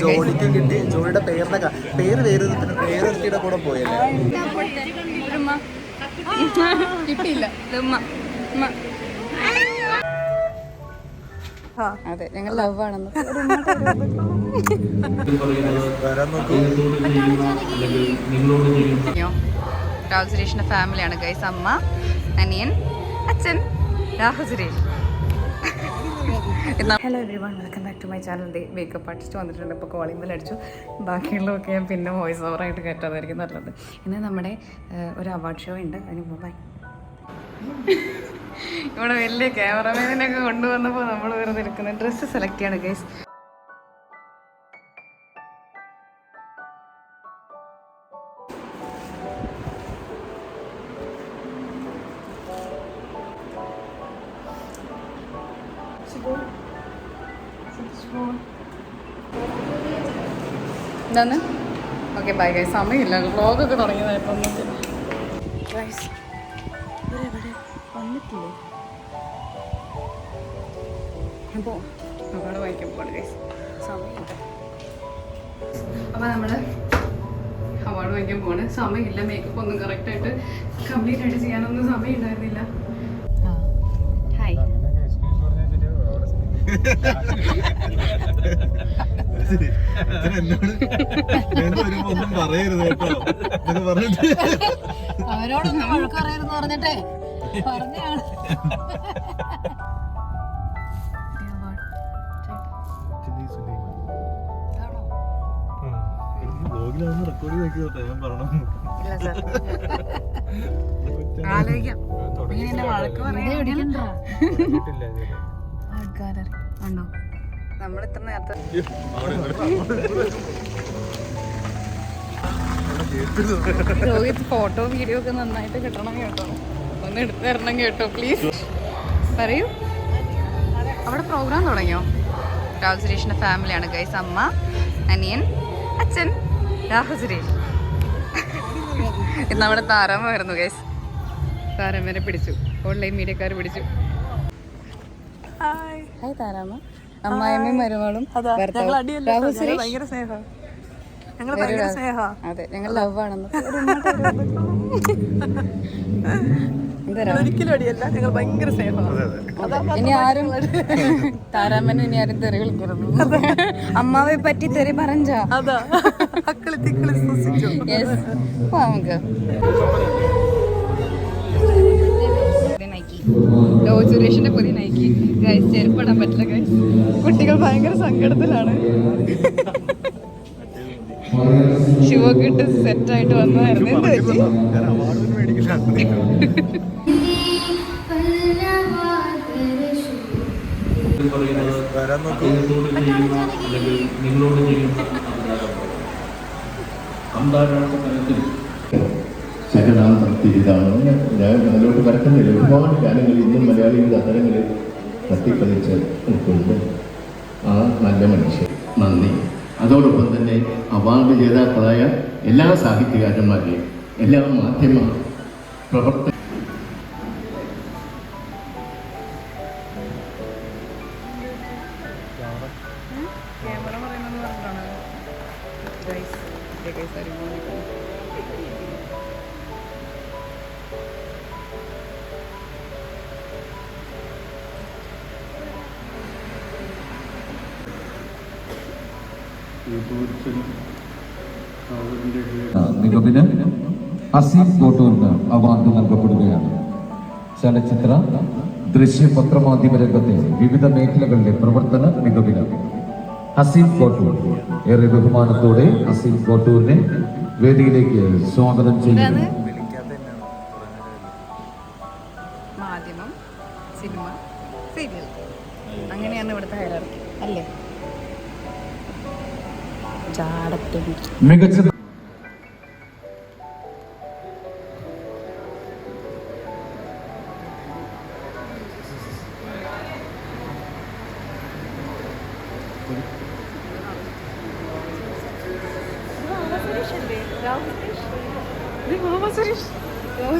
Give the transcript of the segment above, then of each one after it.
ജോലിക്ക് കിട്ടി. ജോലിയുടെ പേര് വേറൊരുത്തിയുടെ കൂടെ പോയല്ലേ. കിട്ടിയില്ല. അതെ, ഞങ്ങൾ ലവ് ആണെന്ന് രാഹുൽ സുരേഷിന്റെ ഫാമിലിയാണ് ഗൈസ്. അമ്മ, അനിയൻ, അച്ഛൻ, Rahul Suresh. Hello everyone, welcome back to my channel. Makeup artist വന്നിട്ടുണ്ട്. ഇപ്പോൾ കോളിംഗ് ബെൽ അടിച്ചു. ബാക്കിയുള്ളതൊക്കെ ഞാൻ പിന്നെ വോയിസ് ഓവറായിട്ട് കയറ്റാതായിരിക്കും നല്ലത്. ഇന്ന് നമ്മുടെ ഒരു അവാർഡ് ഷോ ഉണ്ട്. അതിന് മുമ്പായി ഇവിടെ വലിയ ക്യാമറമാനൊക്കെ കൊണ്ടുവന്നപ്പോൾ നമ്മൾ വെറുതെ എടുക്കുന്നത് ഡ്രസ്സ് സെലക്ട് ചെയ്യാണ് ഗൈസ്. എന്താണ്? Okay bye guys. സമയമില്ല, വ്ളോഗൊക്കെ തുടങ്ങിയതായപ്പോൾ ഗൈസ് ഇവരെവിടെ വന്നിട്ടില്ലേ? അപ്പോൾ അവാർഡ് വാങ്ങിക്കാൻ പോവാണ് ഗൈസ്. സമയമില്ല. അപ്പോൾ നമ്മൾ അവാർഡ് വാങ്ങിക്കാൻ പോവാണ്. സമയമില്ല. മേക്കപ്പ് ഒന്നും കറക്റ്റായിട്ട് കംപ്ലീറ്റ് ആയിട്ട് ചെയ്യാനൊന്നും സമയം ഉണ്ടായിരുന്നില്ല. ഹായ്. അവരോടൊന്നും വഴക്കറിയരുന്ന് പറഞ്ഞിട്ടേ പറഞ്ഞാണ്. ആലോചിക്കാം. വഴക്ക് പറയാൻ ആൾക്കാരെ ഉണ്ടോ? നമ്മൾ ഇത്ര നേരത്തെ രോഹിത് ഫോട്ടോ വീഡിയോ ഒക്കെ നന്നായിട്ട് കിട്ടണം കേട്ടോ. ഒന്ന് എടുത്തു തരണം കേട്ടോ പ്ലീസ്. പറയൂ. അവിടെ പ്രോഗ്രാം തുടങ്ങിയോ? രാഹുൽ സുരേഷിന്റെ ഫാമിലിയാണ് ഗൈസ്. അമ്മ, അനിയൻ, അച്ഛൻ, രാഹുൽ സുരേഷ്. ഇന്ന് അവിടെ താരാമ വരുന്നു ഗൈസ്. താരാമനെ പിടിച്ചു. ഓൺലൈൻ മീഡിയക്കാർ പിടിച്ചു. ഹായ് താരാമ. അമ്മായിയമ്മയും മരുമകളും രാഹുൽ സുരേഷ്. അതെ, ഞങ്ങൾ ലവ് ആണെന്ന്. ഇനി ആരും താരാമനും ഇനി ആരും തെറി വിളിക്കരുത്. അമ്മാവെ പറ്റി തെറി പറഞ്ഞാ നമുക്ക് രാഹുൽ സുരേഷിന്റെ പുതിയ നൈക്കി ഗൈസ്. ചെരുപ്പിടാൻ പറ്റില്ല ഗൈസ്. കുട്ടികൾ ഭയങ്കര സങ്കടത്തിലാണ്. ഷൂവൊക്കെ ഇട്ട് സെറ്റായിട്ട് വന്നതായിരുന്നു. എന്ത് പറ്റി? ശകടാന്തം തിരിതാണ്. ഞാൻ അതിലോട്ട് വരക്കുന്നില്ല. ഒരുപാട് ഗാനങ്ങൾ ഇന്നും മലയാളികളുടെ അത്തരങ്ങളിൽ തട്ടിപ്പതിച്ച് നിൽക്കുന്നുണ്ട്. ആ നല്ല മനുഷ്യൻ നന്ദി. അതോടൊപ്പം തന്നെ അവാർഡ് ജേതാക്കളായ എല്ലാ സാഹിത്യകാരന്മാരെയും എല്ലാ മാധ്യമ പ്രവർത്തക മികവിന് അസീം കോട്ടൂരിന് അവാർഡ് നൽകപ്പെടുകയാണ്. ചലച്ചിത്ര ദൃശ്യ പത്രമാധ്യമ രംഗത്തെ വിവിധ മേഖലകളിലെ പ്രവർത്തന മികവിന് അസീം കോട്ടൂർ. ഏറെ ബഹുമാനത്തോടെ അസീം കോട്ടൂരിനെ വേദിയിലേക്ക് സ്വാഗതം ചെയ്യുന്നു. മാധ്യമം, സിനിമ, സീരിയൽ, അങ്ങനെയാണ് ഇവിടുത്തെ ഹൈറാർക്കി അല്ലേ? മികച്ച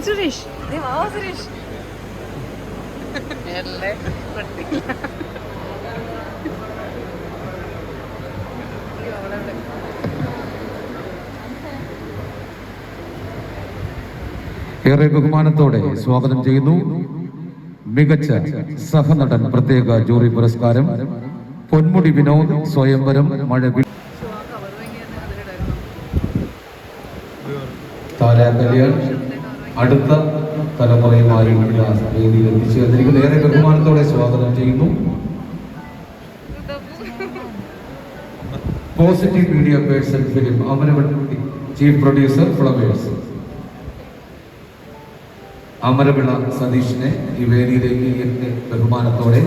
സുരേഷ് ഏറെ ബഹുമാനത്തോടെ സ്വാഗതം ചെയ്യുന്നു. മികച്ച സഹനടൻ പ്രത്യേക ജൂറി പുരസ്കാരം പൊന്മുടി വിനോദ് സ്വയംവരം മഴവിൽ താരാകല്യാൺ അടുത്ത തലമുറയുമായി വേദിയിൽ എത്തിച്ചേർന്നിരിക്കുന്ന ഏറെ ബഹുമാനത്തോടെ സ്വാഗതം ചെയ്യുന്നു. Positive media person film Amaravila chief producer flowers Amaravila സതീഷിനെ ഈ വേദിയിലേക്ക് ബഹുമാനത്തോടെ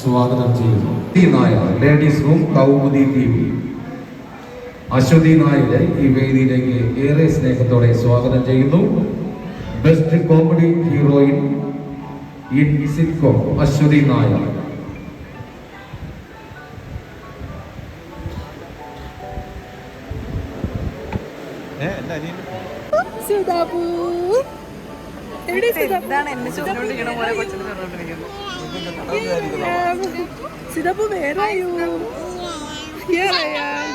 സ്വാഗതം ചെയ്യുന്നു. Nair ladies room Kaumudi TV Aswathy നായരെ ഈ വേദിയിലേക്ക് ഏറെ സ്നേഹത്തോടെ സ്വാഗതം ചെയ്യുന്നു. Best comedy heroine in sitcom Aswathy Nair. എന്താണ് എന്നെ ചോദിച്ചോണ്ടിരിക്കണ പോലെ കൊച്ചിനെ ചോദിച്ചോണ്ടിരിക്കുന്നത്? Sidapu, where are you? Here I am.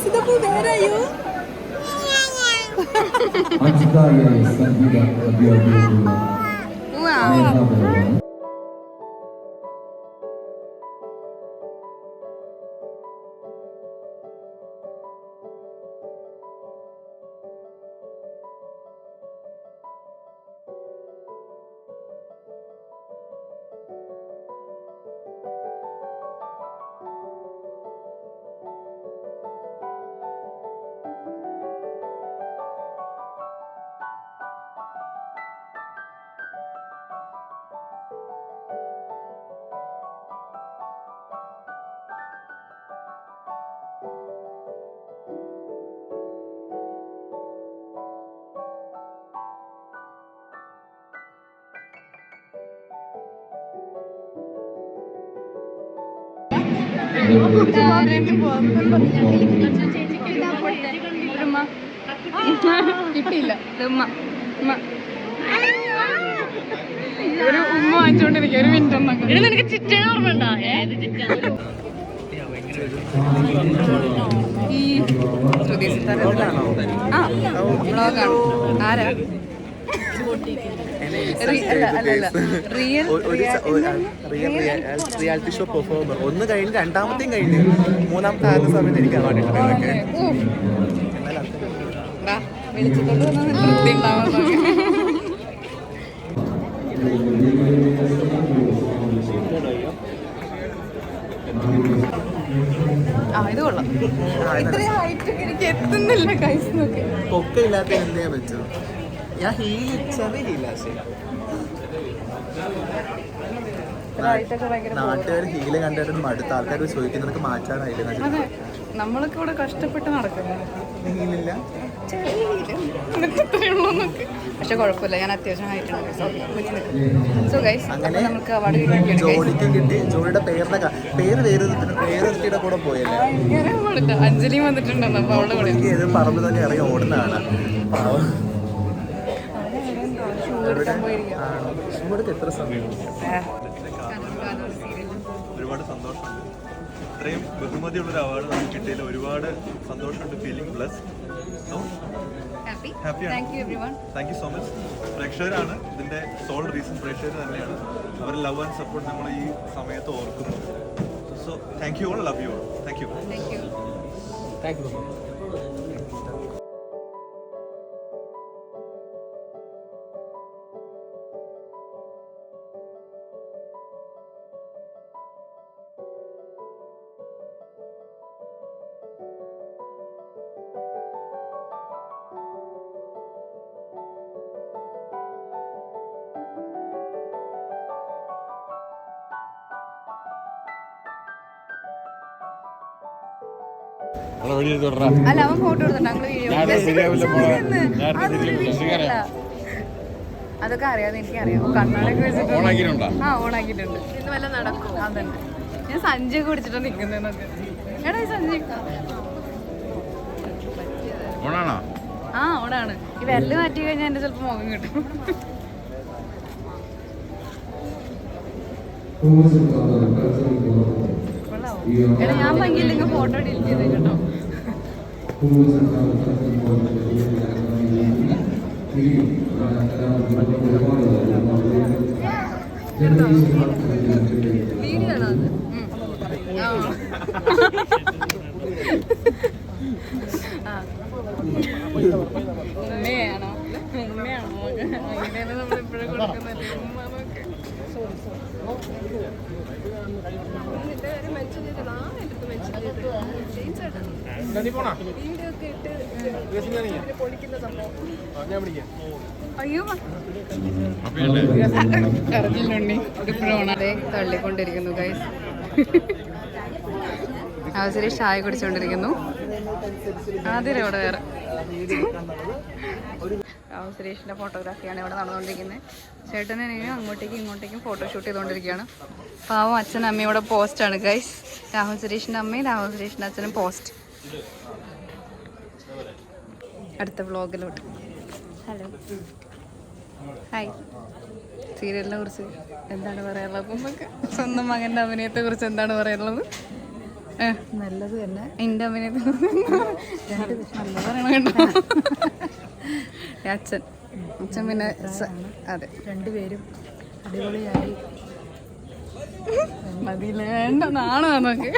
Sidapu, where are you? കിട്ടിയില്ല. ഒരു ഉമ്മ വാങ്ങിച്ചോണ്ടിരിക്കുക. ഒരു മിനിറ്റ് ഒന്നൊക്കെ നിനക്ക് ചിറ്റേനെ ഓർമ്മ ഈ ശ്രുതി സിത്താരോ ആ വ്ളോഗാണ്. ആരാ? റിയാലിറ്റി ഷോ പെർഫോമർ ഒന്ന് കഴിഞ്ഞ് രണ്ടാമത്തെയും കഴിഞ്ഞ് മൂന്നാമത്തെ ആദ്യ സമയത്ത് എനിക്ക് അവാർഡ് വിളിച്ചിട്ടുണ്ട് വൃത്തി ആ ഇത് കൊള്ളാം. ഇത്രയും ഹൈറ്റ് എനിക്ക് എത്തുന്നില്ല. കൈസ് നോക്കി പൊക്കയില്ലാത്ത എന്തേ വെച്ചത്. ഞാൻ ഹീൽ ചെറിയ ഹീലാശേ നാട്ടുകാർ ഹീല് കണ്ടിട്ട് മടുത്ത ആൾക്കാർ ചോദിക്കും നിനക്ക് മാറ്റാനായില്ല. അതെ, നമ്മളൊക്കെ ഇവിടെ കഷ്ടപ്പെട്ട് നടക്കുന്നു. ഹീലില്ല പക്ഷെ കുഴപ്പമില്ല, ഞാൻ അത്യാവശ്യം ഹൈറ്റ്. സോ ഗൈസ് നമുക്ക് അവാർഡ് ജോഡിക്ക് കിട്ടി. ജോഡിയുടെ പേര് വേറൊരുത്തിയുടെ കൂടെ പോയല്ലേ. അഞ്ജലി വന്നിട്ടുണ്ടെന്ന്. അപ്പൊ അവളുടെ കൂടെ എനിക്ക് ഏത് പറമ്പ് തന്നെ ഇറങ്ങി ഓടുന്നതാണ്. എത്ര സമയം ഒരുപാട് സന്തോഷമുണ്ട്. ഇത്രയും ബഹുമതിയുള്ളൊരു അവാർഡ് നമുക്ക് കിട്ടിയതിൽ ഒരുപാട് സന്തോഷമുണ്ട്. ഫീലിംഗ് പ്ലസ് ഹാപ്പിയാണ്. Thank you so much. പ്രേക്ഷകരാണ് ഇതിൻ്റെ സോൾ റീസൺ. പ്രേക്ഷകർ തന്നെയാണ്. അവരുടെ ലവ് ആൻഡ് സപ്പോർട്ട് നമ്മൾ ഈ സമയത്ത് ഓർക്കുന്നു. So thank you all. Love you all. Thank you. Thank you. അല്ല, അവൻ ഫോട്ടോ എടുത്തിട്ട് അതൊക്കെ അറിയാതെ എനിക്കറിയാം. കണ്ണാടൊക്കെ വെച്ചിട്ട് ആ ഓണാക്കിയിട്ടുണ്ട്. ഇന്ന് വല്ല നടക്കും. അതന്നെ ഞാൻ സഞ്ജയൊക്കെ കുടിച്ചിട്ടാ നിൽക്കുന്നതൊക്കെ. എടാ ഈ സഞ്ജയ് ആ ഓണാണ്. ഈ വിരല് മാറ്റി കഴിഞ്ഞാൽ എന്റെ ചിലപ്പോ മുഖം കിട്ടും. എടാ ഞാൻ ഭംഗിയില്ലെങ്കിൽ ഫോട്ടോ ഡിലീറ്റ് ചെയ്തേ കേട്ടോ. വീഡിയോ ആണോ അത്? ഉമ്മയാണോ അങ്ങനെയാണ് നമ്മളെപ്പോഴും കൊടുക്കുന്നത്. അയ്യോ അറിഞ്ഞില്ലുണ്ണി ഇപ്പോഴാണ് അതെ തള്ളിക്കൊണ്ടിരിക്കുന്നു ഗൈസ്. അവസരി ചായ കുടിച്ചുകൊണ്ടിരിക്കുന്നു. ആദ്യം ഇവിടെ വേറെ സുരേഷിൻ്റെ ഫോട്ടോഗ്രാഫിയാണ് ഇവിടെ നടന്നുകൊണ്ടിരിക്കുന്നത്. ചേട്ടനെയും അങ്ങോട്ടേക്കും ഇങ്ങോട്ടേക്കും ഫോട്ടോഷൂട്ട് ചെയ്തുകൊണ്ടിരിക്കുകയാണ്. പാവം അച്ഛനും അമ്മയും ഇവിടെ പോസ്റ്റാണ് ഗൈസ്. രാഹുൽ സുരേഷിൻ്റെ അമ്മയും രാഹുൽ സുരേഷിൻ്റെ അച്ഛനും പോസ്റ്റ്. അടുത്ത വ്ളോഗിലോട്ട്. Hello hi. സീരിയലിനെ കുറിച്ച് എന്താണ് പറയാനുള്ളത്? നമുക്ക് സ്വന്തം മകൻ്റെ അഭിനയത്തെ കുറിച്ച് എന്താണ് പറയാനുള്ളത്? നല്ലത് തന്നെ. എൻ്റെ അഭിനയത്തെ നല്ല പറയണം കേട്ടോ. അച്ഛൻ പിന്നെ അതെ രണ്ടുപേരും അടിപൊളിയായി. അതില്ല വേണ്ട നാണോ നമുക്ക്.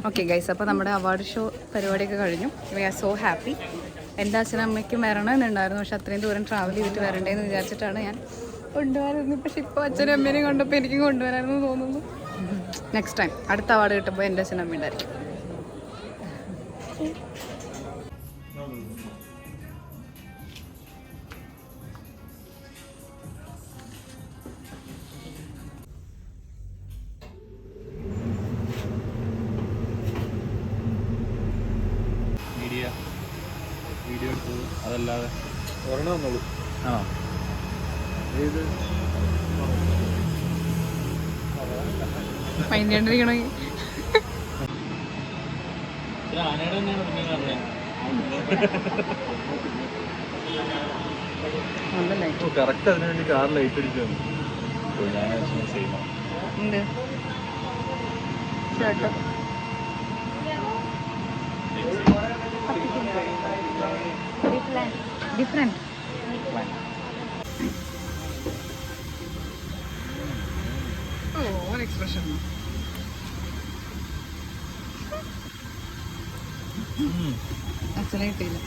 ഓക്കെ ഗൈസ്, അപ്പോൾ നമ്മുടെ അവാർഡ് ഷോ പരിപാടിയൊക്കെ കഴിഞ്ഞു. We are so happy. എൻ്റെ അച്ഛനും അമ്മയ്ക്കും വരണമെന്നുണ്ടായിരുന്നു, പക്ഷെ അത്രയും ദൂരം ട്രാവൽ ചെയ്തിട്ട് വരണ്ടേന്ന് വിചാരിച്ചിട്ടാണ് ഞാൻ കൊണ്ടുവരുന്നത്. പക്ഷെ ഇപ്പോൾ അച്ഛനും അമ്മേനെയും കണ്ടപ്പോൾ എനിക്കും കൊണ്ടുവരാമെന്ന് തോന്നുന്നു. നെക്സ്റ്റ് ടൈം അടുത്ത അവാർഡ് കിട്ടുമ്പോൾ എൻ്റെ അച്ഛനും അമ്മ ഉണ്ടായിരിക്കും. വീഡിയോ എടുത്തത് അതല്ലാതെ ഒരെണ്ണം വന്നോളൂ. ആണോ? ഇത് പൈണ്ടിരിക്കണമെങ്കിൽ ആനയുടെ തന്നെയാണ് പിന്നെ കറക്റ്റ് അതിനു വേണ്ടി കാർ ലൈറ്റ് അടിച്ചു വന്നു. ഞാൻ സെയിമാണ്. ഉണ്ട് ചേട്ടാ. Different expression. അച്ഛനെ കിട്ടിയില്ല.